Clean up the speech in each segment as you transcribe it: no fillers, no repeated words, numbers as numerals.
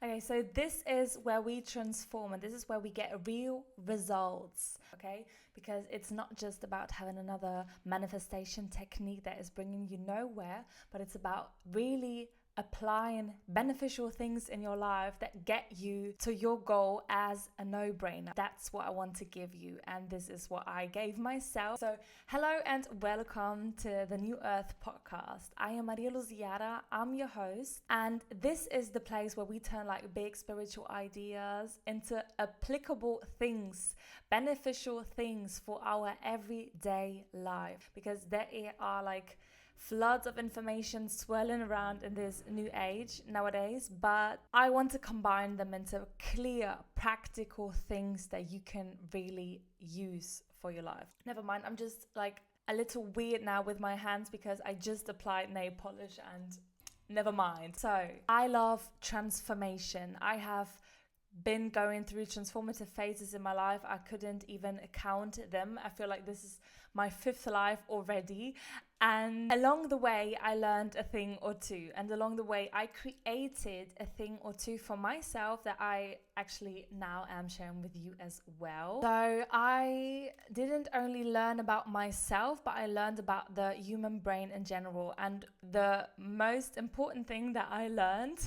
Okay, so this is where we transform and this is where we get real results, okay? Because it's not just about having another manifestation technique that is bringing you nowhere, but it's about really applying beneficial things in your life that get you to your goal as a no-brainer. That's what I want to give you, and this is what I gave myself. So hello and welcome to the New Earth podcast. I am 𝗂𝗁𝗍𝗂, I'm your host, and this is the place where we turn like big spiritual ideas into applicable things, beneficial things for our everyday life, because there are like floods of information swirling around in this new age nowadays, but I want to combine them into clear, practical things that you can really use for your life. Never mind, I'm just like a little weird now with my hands because I just applied nail polish and never mind. So I love transformation. I have been going through transformative phases in my life. I couldn't even count them. I feel like this is my fifth life already. And along the way, I learned a thing or two. And along the way, I created a thing or two for myself that I actually now am sharing with you as well. So I didn't only learn about myself, but I learned about the human brain in general. And the most important thing that I learned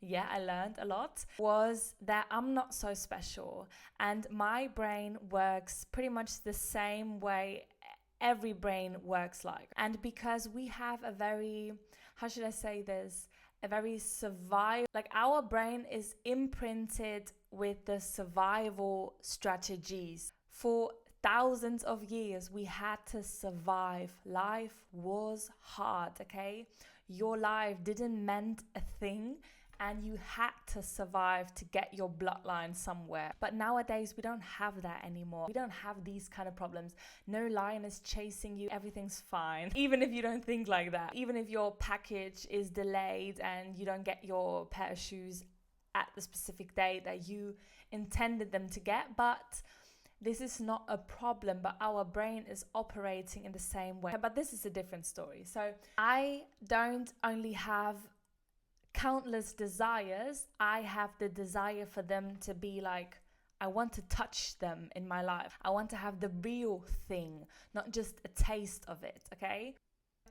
I learned a lot, was that I'm not so special. And my brain works pretty much the same way every brain works like. And because we have a very, how should I say this? A very like our brain is imprinted with the survival strategies. For thousands of years, we had to survive. Life was hard, okay? Your life didn't mean a thing, and you had to survive to get your bloodline somewhere. But nowadays, we don't have that anymore. We don't have these kind of problems. No lion is chasing you. Everything's fine. Even if you don't think like that. Even if your package is delayed and you don't get your pair of shoes at the specific day that you intended them to get. But this is not a problem, but our brain is operating in the same way. But this is a different story. So I don't only have countless desires, I have the desire for them to be like, I want to touch them in my life. I want to have the real thing, not just a taste of it, okay?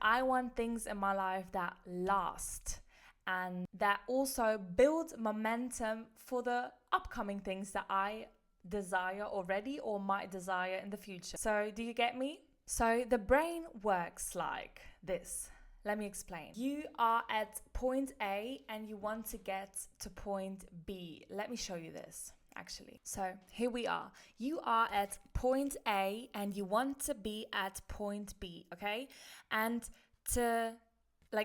I want things in my life that last and that also build momentum for the upcoming things that I desire already or might desire in the future. So do you get me? So the brain works like this. Let me explain. You are at point A and you want to get to point B. Let me show you this, actually. So here we are. You are at point A and you want to be at point B, okay? And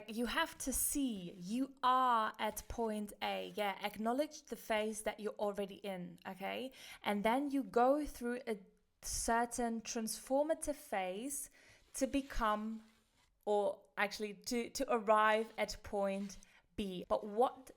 you have to see you are at point A. Yeah, acknowledge the phase that you're already in, okay? And then you go through a certain transformative phase to become, or actually to arrive at point B. But what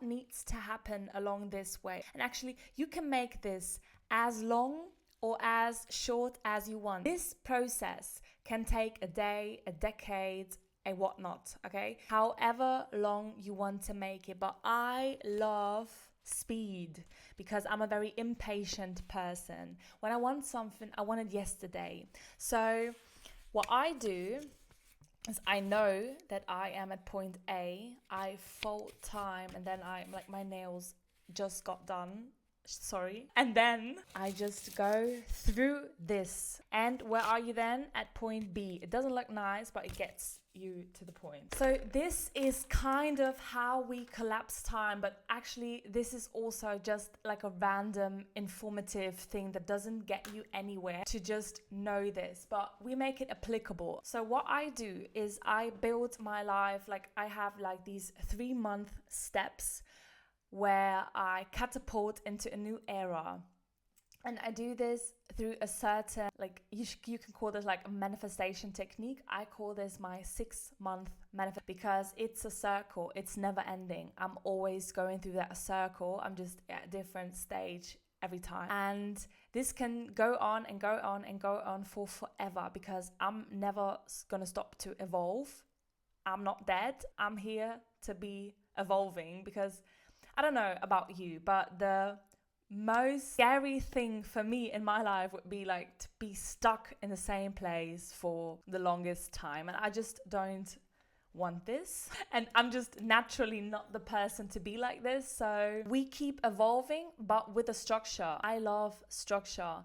needs to happen along this way? And actually, you can make this as long or as short as you want. This process can take a day, a decade, a whatnot, okay? However long you want to make it. But I love speed because I'm a very impatient person. When I want something, I want it yesterday. So what I do is I know that I am at point A, I fold time, and then my nails just got done. Sorry. And then I just go through this. And where are you then? At point B. It doesn't look nice, but it gets you to the point. So this is kind of how we collapse time, but actually this is also just like a random informative thing that doesn't get you anywhere to just know this, but we make it applicable. So what I do is I build my life, like I have like these 3-month steps where I catapult into a new era. And I do this through a certain, you can call this like a manifestation technique. I call this my 6-month manifest because it's a circle. It's never ending. I'm always going through that circle. I'm just at a different stage every time. And this can go on and go on and go on for forever because I'm never going to stop to evolve. I'm not dead. I'm here to be evolving because I don't know about you, but the most scary thing for me in my life would be like to be stuck in the same place for the longest time. And I just don't want this. And I'm just naturally not the person to be like this. So we keep evolving, but with a structure. I love structure.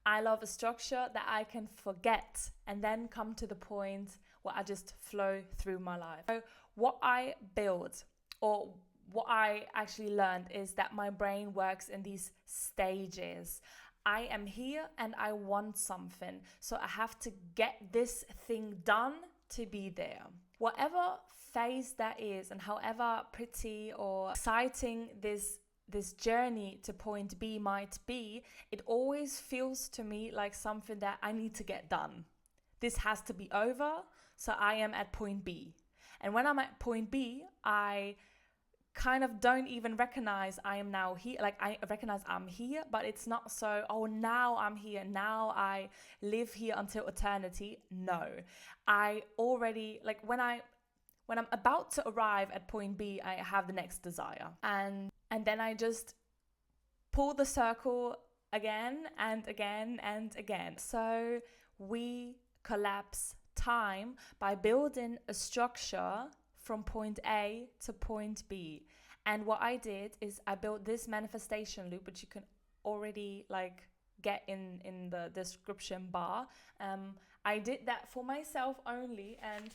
I love a structure that I can forget and then come to the point where I just flow through my life. So what I build, or what I actually learned, is that my brain works in these stages. I am here and I want something. So I have to get this thing done to be there. Whatever phase that is, and however pretty or exciting this journey to point B might be, it always feels to me like something that I need to get done. This has to be over, so I am at point B. And when I'm at point B, I kind of don't even recognize I am now here. Like, I recognize I'm here, but it's not so, oh, now I'm here, now I live here until eternity. No, I already, like, when I'm about to arrive at point B, I have the next desire, and then I just pull the circle again and again and again. So we collapse time by building a structure from point A to point B. And what I did is I built this manifestation loop, which you can already like get in the description bar. I did that for myself only, and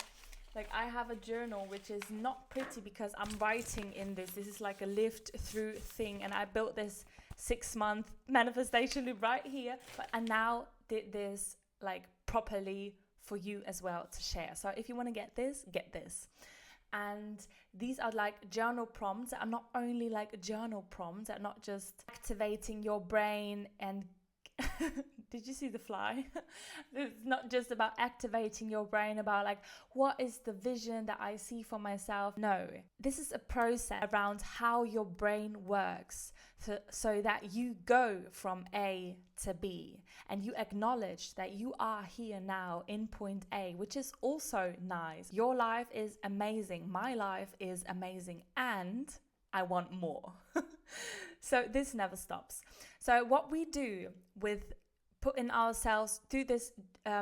like I have a journal which is not pretty because I'm writing in this. This is like a lived through thing, and I built this 6-month manifestation loop right here. But I now did this like properly for you as well to share. So if you want to get this, get this. And these are like journal prompts that are not only like journal prompts, that are not just activating your brain and did you see the fly? It's not just about activating your brain, about like, what is the vision that I see for myself? No, this is a process around how your brain works, so that you go from A to B and you acknowledge that you are here now in point A, which is also nice. Your life is amazing. My life is amazing, and I want more. So this never stops. So what we do with putting ourselves through this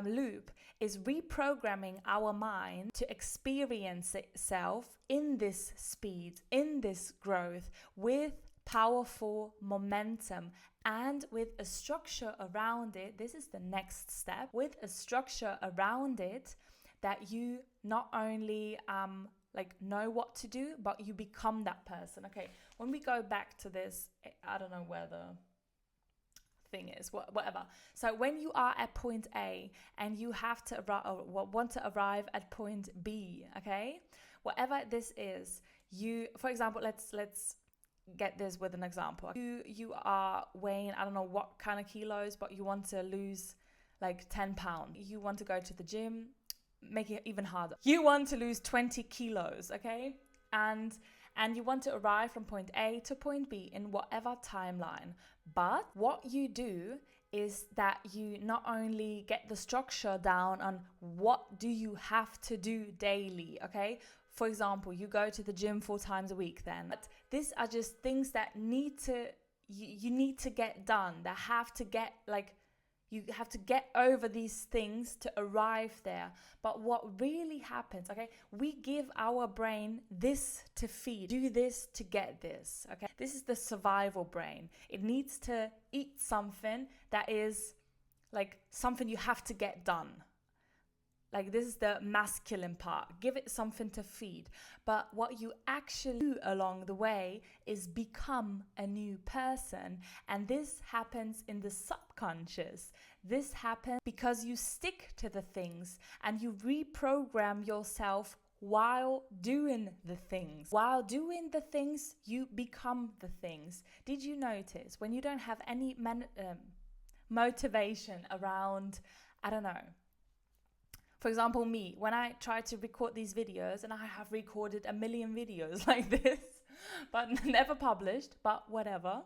loop is reprogramming our mind to experience itself in this speed, in this growth, with powerful momentum and with a structure around it. This is the next step, with a structure around it that you not only like know what to do, but you become that person. Okay, when we go back to this, I don't know where the thing is, whatever. So when you are at point A and you have to want to arrive at point B, okay, whatever this is, you, for example, let's get this with an example. You are weighing, I don't know what kind of kilos, but you want to lose like 10 pounds. You want to go to the gym, make it even harder. You want to lose 20 kilos, okay? And you want to arrive from point A to point B in whatever timeline. But what you do is that you not only get the structure down on what do you have to do daily, okay? For example, you go to the gym 4 times a week then. But these are just things that you need to get done, that have to get like, you have to get over these things to arrive there. But what really happens, okay, we give our brain this to feed, do this to get this, okay? This is the survival brain. It needs to eat something that is like something you have to get done. Like, this is the masculine part. Give it something to feed. But what you actually do along the way is become a new person. And this happens in the subconscious. This happens because you stick to the things and you reprogram yourself while doing the things. While doing the things, you become the things. Did you notice when you don't have any motivation around, I don't know, for example, me, when I try to record these videos, and I have recorded a million videos like this, but never published, but whatever.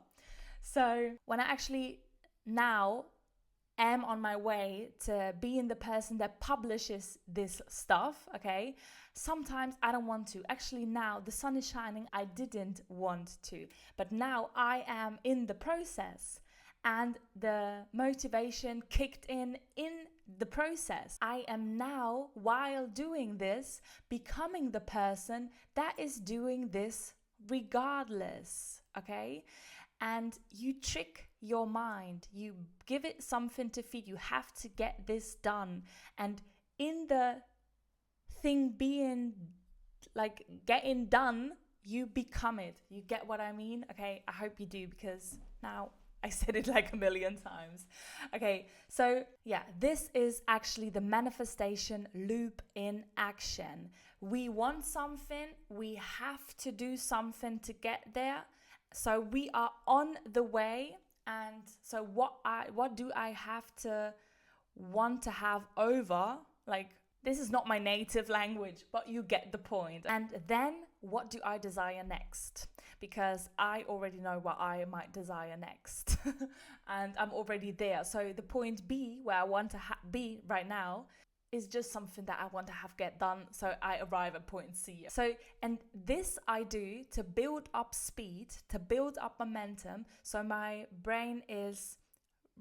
So when I actually now am on my way to being the person that publishes this stuff, okay, sometimes I don't want to. Actually, now the sun is shining, I didn't want to. But now I am in the process. And the motivation kicked in the process. I am now, while doing this, becoming the person that is doing this regardless, okay? And you trick your mind. You give it something to feed. You have to get this done. And in the thing being, like, getting done, you become it. You get what I mean? Okay, I hope you do, because now I said it like a million times. Okay, so yeah, this is actually the manifestation loop in action. We want something, we have to do something to get there. So we are on the way, and so what do I have to want to have over? Like, this is not my native language, but you get the point. And then what do I desire next? Because I already know what I might desire next. And I'm already there. So the point B, where I want to be right now, is just something that I want to have get done, so I arrive at point C. So, and this I do to build up speed, to build up momentum, so my brain is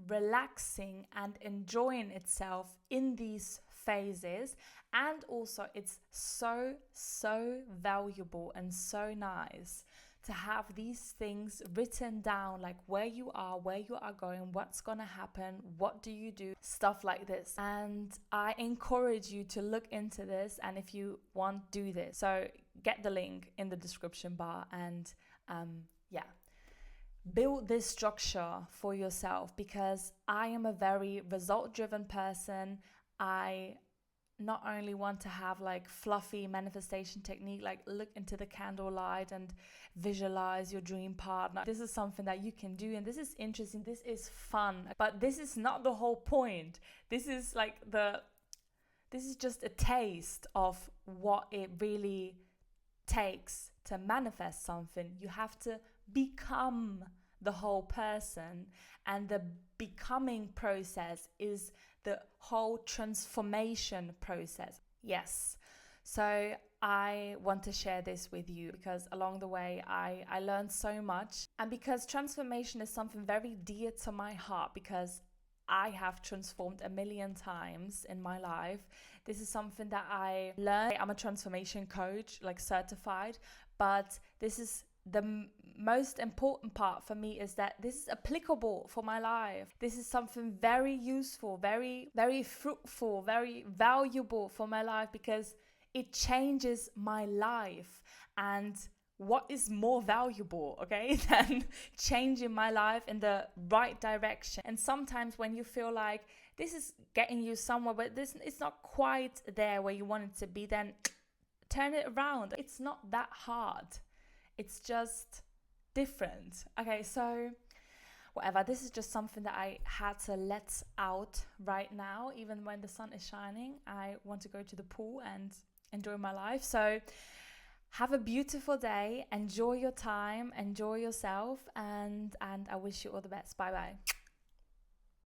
relaxing and enjoying itself in these phases. And also it's so valuable and so nice to have these things written down, like where you are going, what's gonna happen, what do you do, stuff like this. And I encourage you to look into this, and if you want, do this. So get the link in the description bar, and build this structure for yourself, because I am a very result-driven person. I not only want to have like fluffy manifestation technique, like look into the candlelight and visualize your dream partner. This is something that you can do, and this is interesting, this is fun, but this is not the whole point. This is like this is just a taste of what it really takes to manifest something. You have to become the whole person, and the becoming process is the whole transformation process. Yes. So I want to share this with you, because along the way I learned so much, and because transformation is something very dear to my heart, because I have transformed a million times in my life. This is something that I learned. I'm a transformation coach, like certified, but this is the most important part for me, is that this is applicable for my life. This is something very useful, very fruitful, very valuable for my life, because it changes my life. And what is more valuable, okay, than changing my life in the right direction? And sometimes when you feel like this is getting you somewhere, but it's not quite there where you want it to be, then turn it around. It's not that hard. It's just different. Okay, so whatever. This is just something that I had to let out right now. Even when the sun is shining, I want to go to the pool and enjoy my life. So have a beautiful day. Enjoy your time. Enjoy yourself. And I wish you all the best. Bye bye.